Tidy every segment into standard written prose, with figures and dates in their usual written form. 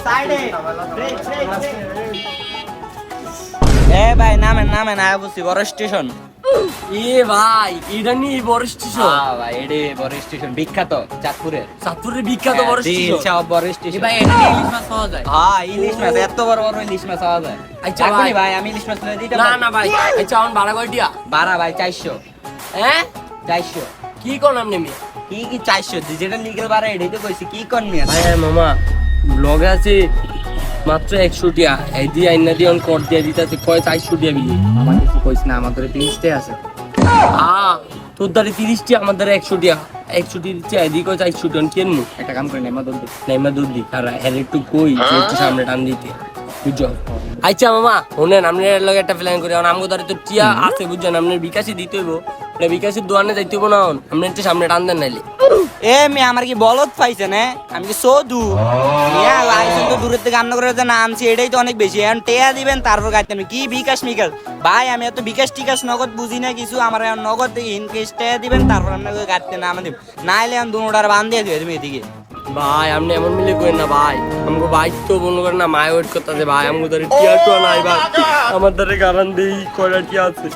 সাইডে এ ভাই নামেন নামেন আয়া বুঝছি বড় স্টেশন এ ভাই এটা নিয়ে বড় স্টেশন ভাই এডি বড় স্টেশন বিখ্যাত চাঁদপুরের চাঁদপুরের বিখ্যাত বড় স্টেশন সব বড় স্টেশন ভাই এটা নিয়ে ইলিশ মাছ পাওয়া যায় হ্যাঁ ইলিশ মাছ এত বড় বড় ইলিশ মাছ পাওয়া যায় আচ্ছা এখনই ভাই আমি ইলিশ মাছ লয়ে দিতাম না না ভাই আচ্ছা আমার ভাড়া কয়টিয়া বাড়া ভাই 400 হ্যাঁ 400 কি কোন আপনি মেয়ে কি 400 যেটা লিগেল বাড়া এটাই তো কইছি কি কোন মিয়া ভাই মামা লগে আছে মাত্র 100 টিয়া এই দিয়ে আইনা দিয়ে অন কোড দিয়ে দিতেছে কয় 400 টিয়া বিলি আমার কিছু কইছ না আমাদের 30 টাকা আছে তোর দ্বারে 30 টিয়া আমার দ্বারে 100 টিয়া 100 টি দিচ্ছে এদিকে কয় 400 টিয়া কেন একটা কাম করে নেমা দৌড় নাইমা দুধ দি আর এর একটু কই যে একটু সামনে টান দিতে বুঝছো আচ্ছা মামা শুনেন আপনি এর লগে একটা প্ল্যান করি কারণ আমগো দ্বারে তো টিয়া আছে বুঝছেন আপনি বিকাশে দিতে হইব এটা বিকাশের দোকানে যাইতে হইব না আপনি একটু সামনে টান দেন নাইলে এ মে আমার কি বলত পাইছেন আমি কি সোদু মিয়া লাইসেন্স তো দূরের থেকে আন্না করে না আনছি এটাই তো অনেক বেশি এখন টেয়া দিবেন তারপর গাইতে আমি কি বিকাশ মিকাশ ভাই আমি এত বিকাশ টিকাশ নগদ বুঝি না কিছু আমার এখন নগদ ইনকেশ টেয়া দিবেন তারপর আপনাকে গাইতে না আমাদের নাইলে আমি দুটার বান দিয়ে দিবে তুমি এদিকে ভাই আপনি এমন মিলে করেন না ভাই আমাকে বাইক তো বন্ধ করেন না মায় ওয়েট করতেছে ভাই আমাকে ধরে টিয়া তো নাই ভাই আমার ধরে কারণ দেই কয়টা টিয়া আছে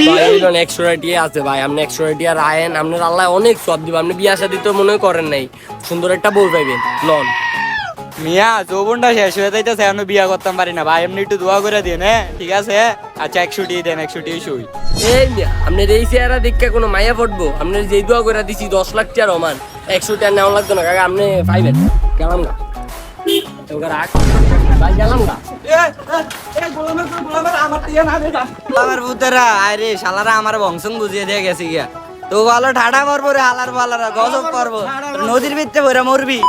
ভাই এইজন 100 টিয়া আছে ভাই আপনি 100 টিয়া রায়েন আপনার আল্লাহ অনেক সব দিব আপনি বিয়া শাদী তো মনে করেন নাই সুন্দর একটা বউ পাইবেন লন মিয়া যৌবনটা শেষ হয়ে যাইতেছে এখন বিয়া করতাম পারি না ভাই এমনি একটু দোয়া করে দিন ঠিক আছে আচ্ছা 100 টিয়া দেন 100 টিয়া সই এই মিয়া আপনি এই চেহারা দেখে কোনো মায়া পড়বো আপনি যেই দোয়া করে দিছি 10 লাখ টিয়া রমান 100 টিয়া নেওয়া লাগতো না কাকা আপনি পাইবেন গেলাম না তোকে রাখ ভাই গেলাম না আমার ভূতেরা আরে শালারা আমার বংশং বুঝিয়ে দিয়ে গেছে গিয়া তো ভালো ঠাডা মারবো রে হালার পালারা গজব করবো নদীর ভিতরে ভরে মরবি